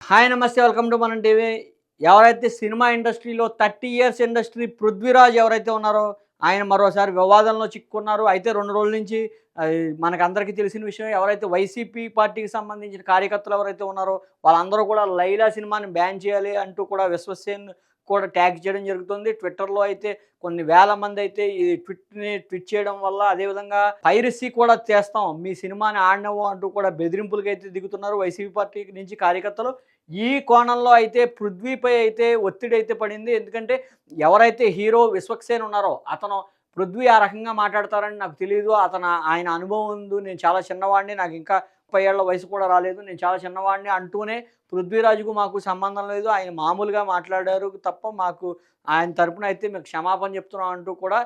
Hi నమస్తే welcome to మనం TV. ఎవరైతే సినిమా ఇండస్ట్రీలో 30 ఇయర్స్ ఇండస్ట్రీ పృథ్వీరాజ్ ఎవరైతే ఉన్నారో ఆయన మరోసారి వివాదంలో చిక్కుకున్నారు. అయితే 2 రోజుల నుంచి మనకందరికీ తెలిసిన విషయం ఎవరైతే వైసీపీ పార్టీకి సంబంధించిన కార్యకర్తలు ఎవరైతే ఉన్నారో వాళ్ళందరూ కూడా 'లైలా' సినిమాని బ్యాన్ చేయాలి అంటూ కూడా విశ్వసేన్ కూడా ట్యాగ్ చేయడం జరుగుతుంది. ట్విట్టర్‌లో అయితే కొన్ని వేల మందయితే ఈ ట్వీట్ చేయడం వల్ల అదేవిధంగా పైరసీ కూడా చేస్తాం. మీ సినిమాని ఆడనివ్వం అంటూ కూడా బెదిరింపులకైతే దిగుతున్నారు వైసీపీ పార్టీ నుంచి కార్యకర్తలు. ఈ కోణంలో అయితే పృథ్వీపై అయితే ఒత్తిడైతే పడింది. ఎందుకంటే ఎవరైతే హీరో విశ్వక్సేన్ ఉన్నారో అతను పృథ్వీ ఆ రకంగా మాట్లాడతారని నాకు తెలీదు. ఆయన అనుభవం ఉంది. నేను చాలా చిన్నవాడిని. నాకు ఇంకా 30 ఏళ్ల వయసు కూడా రాలేదు. నేను చాలా చిన్నవాడిని అంటూనే పృథ్వీరాజ్‌కు మాకు సంబంధం లేదు. ఆయన మామూలుగా మాట్లాడారు తప్ప మాకు ఆయన తరపున అయితే మేము క్షమాపణ చెప్తున్నాం అంటూ కూడా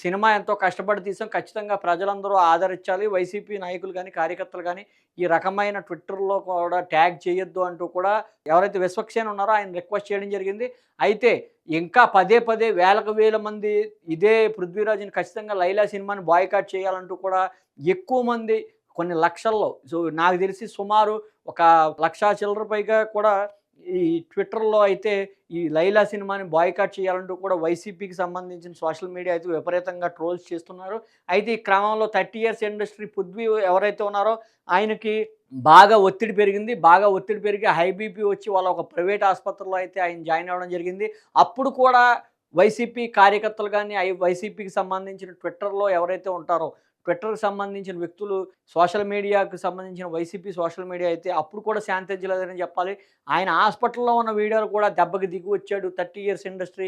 సినిమా ఎంతో కష్టపడి తీసాం. ఖచ్చితంగా ప్రజలందరూ ఆదరించాలి. వైసీపీ నాయకులు గాని, కార్యకర్తలు గాని ఈ రకమైన ట్విట్టర్‌లో కూడా ట్యాగ్ చేయొద్దు అంటూ కూడా ఎవరైతే విశ్వక్సేన్ ఉన్నారో ఆయన రిక్వెస్ట్ చేయడం జరిగింది. అయితే ఇంకా పదే పదే వేలకు వేల మంది ఇదే పృథ్వీరాజ్‌ని ఖచ్చితంగా 'లైలా' సినిమాని బాయ్‌కాట్ చేయాలంటూ కూడా ఎక్కువ మంది కొన్ని లక్షల్లో నాకు తెలిసి సుమారు ఒక 1,00,000 చిల్లర పైగా కూడా ఈ ట్విట్టర్‌లో అయితే ఈ 'లైలా' సినిమాని బాయ్‌కాట్ చేయాలంటూ కూడా వైసీపీకి సంబంధించిన సోషల్ మీడియా అయితే విపరీతంగా ట్రోల్స్ చేస్తున్నారు. అయితే ఈ క్రమంలో 30 ఇయర్స్ ఇండస్ట్రీ పృథ్వీ ఎవరైతే ఉన్నారో ఆయనకి బాగా ఒత్తిడి పెరిగింది. బాగా ఒత్తిడి పెరిగి హై బీపీ వచ్చి వాళ్ళ ఒక ప్రైవేట్ ఆసుపత్రిలో అయితే ఆయన జాయిన్ అవ్వడం జరిగింది. అప్పుడు కూడా వైసీపీ కార్యకర్తలు గాని, వైసీపీకి సంబంధించిన ట్విట్టర్‌లో ఎవరైతే ఉంటారో ట్విట్టర్‌కి సంబంధించిన వ్యక్తులు సోషల్ మీడియాకి సంబంధించిన వైసీపీ సోషల్ మీడియా అయితే అప్పుడు కూడా శాంతించలేదని చెప్పాలి. ఆయన హాస్పిటల్‌లో ఉన్న వీడియోలు కూడా దెబ్బకి దిగి వచ్చాడు. 30 ఇయర్స్ ఇండస్ట్రీ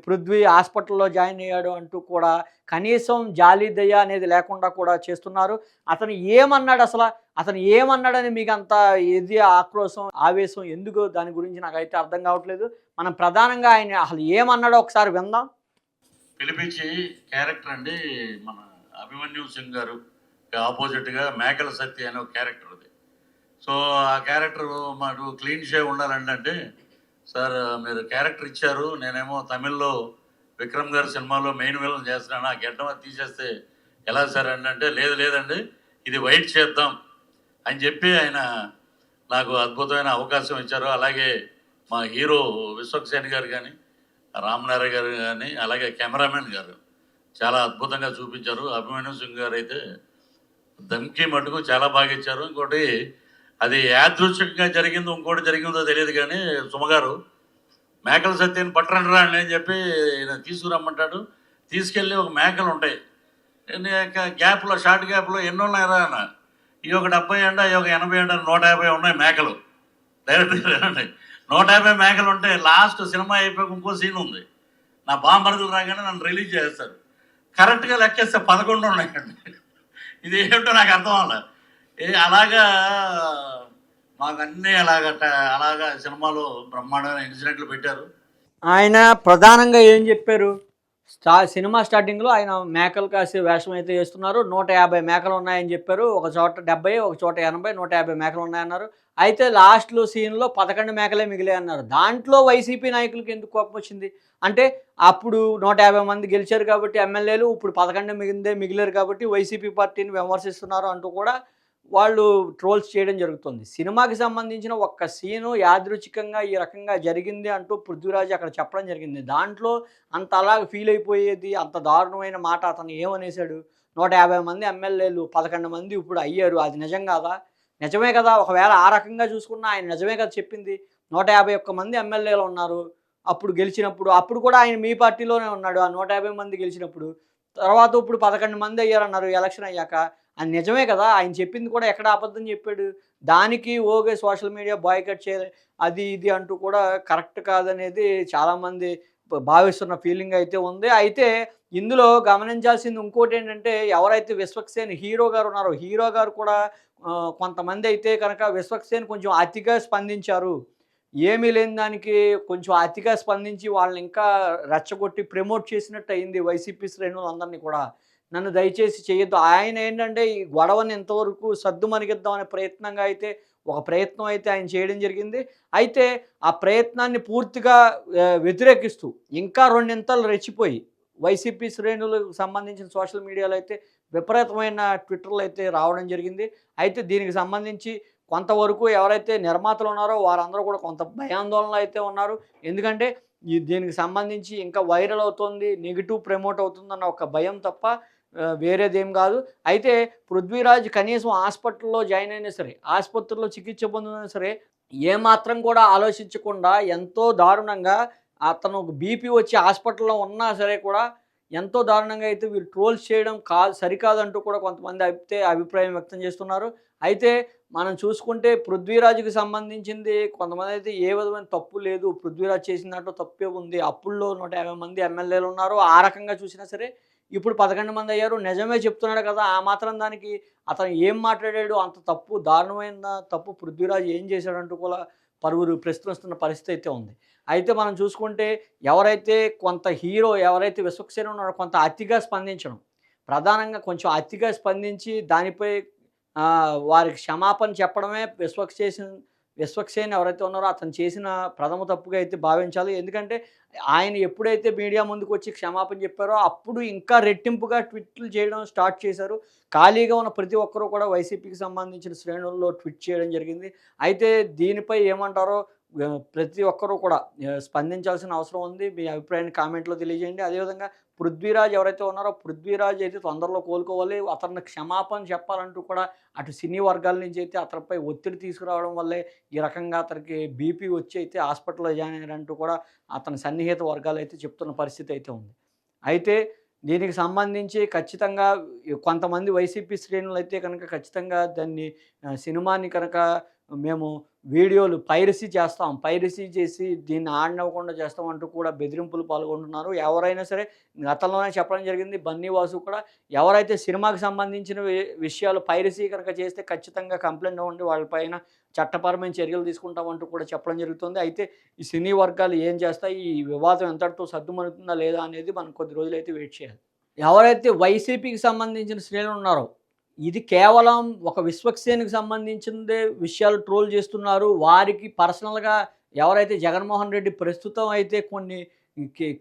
పృథ్వీ హాస్పిటల్‌లో జాయిన్ అయ్యాడు అంటూ కూడా కనీసం జాలి, దయ అనేది లేకుండా కూడా చేస్తున్నారు. అతను ఏమన్నాడసల? అతను ఏమన్నాడని మీకంత ఆక్రోశం, ఆవేశం ఎందుకు దాని గురించి నాకైతే అర్థం కావట్లేదు. మనం ప్రధానంగా ఆయన అసలు ఏమన్నాడో ఒకసారి విందాం. పిలిపించి క్యారెక్టర్ అండి మన అభిమన్యు సింగ్ గారు ఆపోజిట్గా మేకల సత్య అనే ఒక క్యారెక్టర్ అది. సో ఆ క్యారెక్టర్ మాకు క్లీన్ షేవ్ ఉండాలంటే సార్ మీరు క్యారెక్టర్ ఇచ్చారు, నేనేమో తమిళ్లో విక్రమ్ గారి సినిమాలో మెయిన్ విలన్ చేస్తున్నాను, ఆ గెడ్డం అది తీసేస్తే ఎలా సార్ అంటే లేదు లేదండి ఇది వైట్ చేద్దాం అని చెప్పి ఆయన నాకు అద్భుతమైన అవకాశం ఇచ్చారు. అలాగే మా హీరో విశ్వక్సేన్ గారు కానీ, రామనారాయణ గారు కానీ, అలాగే కెమెరామెన్ గారు చాలా అద్భుతంగా చూపించారు. అభిమన్యు సింగ్ గారు అయితే దమ్కి మటుకు చాలా బాగా ఇచ్చారు. ఇంకోటి అది యాదృచ్ఛికంగా జరిగిందో ఇంకోటి జరిగిందో తెలియదు కానీ సుమగారు మేకల సత్యాన్ని పట్టరండిరా అని చెప్పి తీసుకురమ్మంటాడు. తీసుకెళ్ళి ఒక మేకలు ఉంటాయి గ్యాప్లో, షార్ట్ గ్యాప్లో ఎన్ని ఉన్నాయరా అన్న, ఈ ఒక 70 అండ, ఈ ఒక 80 అండ, 150 ఉన్నాయి మేకలు. డైరెక్ట్గా 150 మేకలు ఉంటే లాస్ట్ సినిమా అయిపోయి ఇంకో సీన్ ఉంది. నా బాంబర్దులు రాగానే నన్ను రిలీజ్ చేస్తారు. కరెక్ట్గా లెక్కేస్తే 11 ఉన్నాయండి. ఇది ఏమిటో నాకు అర్థం అవ్వాలి. అలాగా మాకు అన్నీ అలాగా సినిమాలో బ్రహ్మాండమైన ఇన్సిడెంట్లు పెట్టారు. ఆయన ప్రధానంగా ఏం చెప్పారు? సినిమా స్టార్టింగ్‌లో ఆయన మేకలు కాసే వేషం అయితే వేస్తున్నారు. 150 మేకలు ఉన్నాయని చెప్పారు. ఒక చోట 70, ఒక చోట 80, 150 మేకలు ఉన్నాయన్నారు. అయితే లాస్ట్‌లో సీన్‌లో 11 మేకలే మిగిలాయన్నారు. దాంట్లో వైసీపీ నాయకులకి ఎందుకు కోపం వచ్చింది? అంటే అప్పుడు 150 మంది గెలిచారు కాబట్టి ఎమ్మెల్యేలు, ఇప్పుడు 11 మిగిలారు కాబట్టి వైసీపీ పార్టీని విమర్శిస్తున్నారు అంటూ కూడా వాళ్ళు ట్రోల్స్ చేయడం జరుగుతుంది. సినిమాకి సంబంధించిన ఒక్క సీను యాదృచ్ఛికంగా ఈ రకంగా జరిగింది అంటూ పృథ్వీరాజ్ అక్కడ చెప్పడం జరిగింది. దాంట్లో అంత అలాగ ఫీల్ అయిపోయేది, అంత దారుణమైన మాట అతను ఏమనేసాడు? 150 మంది ఎమ్మెల్యేలు 11 మంది ఇప్పుడు అయ్యారు. అది నిజం కాదా? నిజమే కదా! ఒకవేళ ఆ రకంగా చూసుకున్నా ఆయన నిజమే కదా చెప్పింది. 151 మంది ఎమ్మెల్యేలు ఉన్నారు. అప్పుడు గెలిచినప్పుడు. అప్పుడు కూడా ఆయన మీ పార్టీలోనే ఉన్నాడు. ఆ 150 మంది గెలిచినప్పుడు. తర్వాత ఇప్పుడు 11 మంది అయ్యారన్నారు ఎలక్షన్ అయ్యాక. అది నిజమే కదా! ఆయన చెప్పింది కూడా ఎక్కడ అబద్ధం చెప్పాడు? దానికి ఓకే సోషల్ మీడియా బాయ్‌కాట్ చేయాలి అది ఇది అంటూ కూడా కరెక్ట్ కాదనేది చాలామంది భావిస్తున్న ఫీలింగ్ అయితే ఉంది. అయితే ఇందులో గమనించాల్సింది ఇంకోటేంటంటే ఎవరైతే విశ్వక్సేన్ హీరో గారు ఉన్నారో, హీరో గారు కూడా కొంతమంది అయితే కనుక విశ్వక్సేన్ కొంచెం అతిగా స్పందించారు. ఏమీ లేని దానికి కొంచెం అతిగా స్పందించి వాళ్ళని ఇంకా రెచ్చగొట్టి ప్రమోట్ చేసినట్టు అయింది వైసీపీ శ్రేణులందరినీ కూడా. నన్ను దయచేసి చేయొద్దు. ఆయనేంటంటే ఈ గొడవని ఇంతవరకు సద్దుమణిగిద్దాం అనే ప్రయత్నంగా అయితే ఒక ప్రయత్నం అయితే ఆయన చేయడం జరిగింది. అయితే ఆ ప్రయత్నాన్ని పూర్తిగా వ్యతిరేకిస్తూ ఇంకా రెండింతలు రెచ్చిపోయి వైసీపీ శ్రేణులకు సంబంధించిన సోషల్ మీడియాలో అయితే విపరీతమైన ట్విట్టర్‌లు అయితే రావడం జరిగింది. అయితే దీనికి సంబంధించి కొంతవరకు ఎవరైతే నిర్మాతలు ఉన్నారో వారందరూ కూడా కొంత భయాందోళనలో అయితే ఉన్నారు. ఎందుకంటే దీనికి సంబంధించి ఇంకా వైరల్ అవుతుంది, నెగెటివ్ ప్రమోట్ అవుతుందన్న ఒక భయం తప్ప వేరేదేం కాదు. అయితే పృథ్వీరాజ్ కనీసం హాస్పిటల్‌లో జాయిన్ అయినా సరే, ఆసుపత్రిలో చికిత్స పొందినా సరే, ఏమాత్రం కూడా ఆలోచించకుండా ఎంతో దారుణంగా అతను బీపీ వచ్చి హాస్పిటల్‌లో ఉన్నా సరే కూడా ఎంతో దారుణంగా అయితే వీళ్ళు ట్రోల్స్ చేయడం సరికాదంటూ కూడా కొంతమంది అయితే అభిప్రాయం వ్యక్తం చేస్తున్నారు. అయితే మనం చూసుకుంటే పృథ్వీరాజ్‌కి సంబంధించింది కొంతమంది అయితే ఏ విధమైన తప్పు లేదు, పృథ్వీరాజ్ చేసిన దాంట్లో తప్పే ఉంది. అప్పుల్లో 150 మంది ఎమ్మెల్యేలు ఉన్నారు. ఆ రకంగా చూసినా సరే ఇప్పుడు 11 మంది అయ్యారు. నిజమే చెప్తున్నాడు కదా! ఆ మాత్రం దానికి అతను ఏం మాట్లాడాడు అంత తప్పు, దారుణమైన తప్పు పృథ్వీరాజ్ ఏం చేశాడంటూ కూడా పలువురు ప్రశ్నిస్తున్న పరిస్థితి అయితే ఉంది. అయితే మనం చూసుకుంటే ఎవరైతే కొంత హీరో ఎవరైతే విశ్వక్సేన్ ఉన్నాడో కొంత అతిగా స్పందించడం. ప్రధానంగా కొంచెం అతిగా స్పందించి దానిపై వారికి క్షమాపణ చెప్పడమే విశ్వక్సేన్ ఎవరైతే ఉన్నారో అతను చేసిన ప్రథమ తప్పుగా అయితే భావించాలి. ఎందుకంటే ఆయన ఎప్పుడైతే మీడియా ముందుకొచ్చి క్షమాపణ చెప్పారో అప్పుడు ఇంకా రెట్టింపుగా ట్వీట్లు చేయడం స్టార్ట్ చేశారు. ఖాళీగా ఉన్న ప్రతి ఒక్కరు కూడా వైసీపీకి సంబంధించిన శ్రేణుల్లో ట్వీట్ చేయడం జరిగింది. అయితే దీనిపై ఏమంటారో ప్రతి ఒక్కరూ కూడా స్పందించాల్సిన అవసరం ఉంది. మీ అభిప్రాయాన్ని కామెంట్‌లో తెలియజేయండి. అదేవిధంగా పృథ్వీరాజ్ ఎవరైతే ఉన్నారో పృథ్వీరాజ్ అయితే తొందరలో కోలుకోవాలి. అతనికి క్షమాపణ చెప్పాలంటూ కూడా అటు సినీ వర్గాల నుంచి అయితే అతనిపై ఒత్తిడి తీసుకురావడం వల్లే ఈ రకంగా అతనికి బీపీ వచ్చి అయితే హాస్పిటల్‌లో జాయిన్ అయ్యారంటూ కూడా అతని సన్నిహిత వర్గాలైతే చెప్తున్న పరిస్థితి అయితే ఉంది. అయితే దీనికి సంబంధించి ఖచ్చితంగా కొంతమంది వైసీపీ శ్రేణులైతే కనుక ఖచ్చితంగా దాన్ని సినిమాని కనుక మేము వీడియోలు పైరసీ చేస్తాం, పైరసీ చేసి దీన్ని ఆడనివ్వకుండా చేస్తాం అంటూ కూడా బెదిరింపులు పాల్గొంటున్నారు. ఎవరైనా సరే గతంలోనే చెప్పడం జరిగింది. బన్నీ వాసు కూడా ఎవరైతే సినిమాకి సంబంధించిన విషయాలు పైరసీ కనుక చేస్తే ఖచ్చితంగా కంప్లెయింట్ ఇవ్వండి, వాళ్ళపైన చట్టపరమైన చర్యలు తీసుకుంటామంటూ కూడా చెప్పడం జరుగుతుంది. అయితే ఈ సినీ వర్గాలు ఏం చేస్తాయి, ఈ వివాదం ఎంతటితో సద్దుమణుగుతుందా లేదా అనేది మనం కొద్ది రోజులైతే వెయిట్ చేయాలి. ఎవరైతే వైసీపీకి సంబంధించిన శ్రేణులు ఉన్నారో ఇది కేవలం ఒక విశ్వక్సేన్‌కి సంబంధించిందే విషయాలు ట్రోల్ చేస్తున్నారు. వారికి పర్సనల్‌గా ఎవరైతే జగన్మోహన్ రెడ్డి ప్రస్తుతం అయితే కొన్ని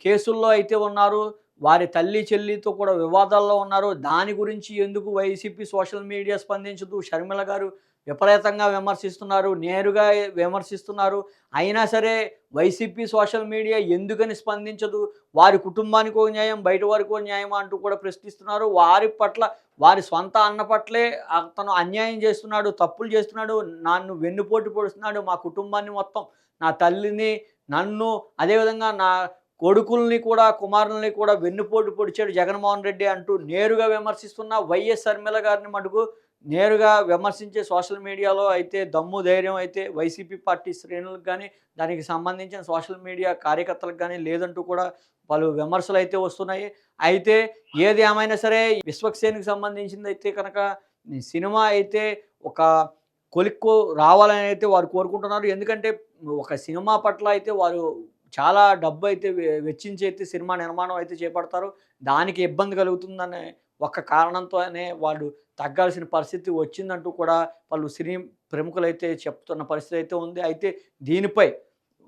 కేసుల్లో అయితే ఉన్నారు. వారి తల్లి, చెల్లితో కూడా వివాదాల్లో ఉన్నారు. దాని గురించి ఎందుకు వైసీపీ సోషల్ మీడియా స్పందించదు? షర్మిల గారు విపరీతంగా విమర్శిస్తున్నారు. నేరుగా విమర్శిస్తున్నారు. అయినా సరే వైసీపీ సోషల్ మీడియా ఎందుకని స్పందించదు? వారి కుటుంబానికో న్యాయం, బయట వారికో న్యాయమా అంటూ కూడా ప్రశ్నిస్తున్నారు. వారి పట్ల వారి సొంత అన్న పట్లే అతను అన్యాయం చేస్తున్నాడు, తప్పులు చేస్తున్నాడు, నన్ను వెన్నుపోటు పొడుస్తున్నాడు, మా కుటుంబాన్ని మొత్తం, నా తల్లిని, నన్ను, అదేవిధంగా నా కొడుకుల్ని కూడా, కుమారుల్ని కూడా వెన్నుపోటు పొడిచాడు జగన్మోహన్ రెడ్డి అంటూ నేరుగా విమర్శిస్తున్న వైఎస్ షర్మిల గారిని మటుకు నేరుగా విమర్శించే సోషల్ మీడియాలో అయితే దమ్ము, ధైర్యం అయితే వైసీపీ పార్టీ శ్రేణులకు గానీ, దానికి సంబంధించిన సోషల్ మీడియా కార్యకర్తలకు గానీ లేదంటూ కూడా పలు విమర్శలు అయితే వస్తున్నాయి. అయితే ఏది ఏమైనా సరే విశ్వక్సేన్‌కి సంబంధించిందైతే కనుక ఈ సినిమా అయితే ఒక కొలిక్కు రావాలని అయితే వారు కోరుకుంటున్నారు. ఎందుకంటే ఒక సినిమా పట్ల అయితే వారు చాలా డబ్బు అయితే వెచ్చించి అయితే సినిమా నిర్మాణం అయితే చేపడతారు. దానికి ఇబ్బంది కలుగుతుందనే ఒక్క కారణంతోనే వాళ్ళు తగ్గాల్సిన పరిస్థితి వచ్చిందంటూ కూడా పలు సినీ ప్రముఖులైతే చెప్తున్న పరిస్థితి అయితే ఉంది. అయితే దీనిపై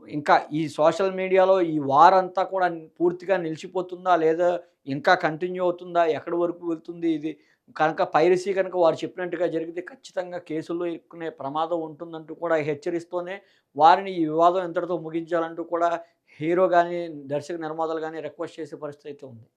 ఇంకా ఈ సోషల్ మీడియాలో ఈ వారంతా కూడా పూర్తిగా నిలిచిపోతుందా? లేదా ఇంకా కంటిన్యూ అవుతుందా? ఎక్కడి వరకు వెళ్తుంది ఇది? కనుక పైరసీ కనుక వారు చెప్పినట్టుగా జరిగితే ఖచ్చితంగా కేసుల్లో ఇరుక్కునే ప్రమాదం ఉంటుందంటూ కూడా హెచ్చరిస్తూనే వారిని ఈ వివాదం ఇంతటితో ముగించాలంటూ కూడా హీరో గానీ, దర్శక నిర్మాతలు గానీ రిక్వెస్ట్ చేసే పరిస్థితి అయితే ఉంది.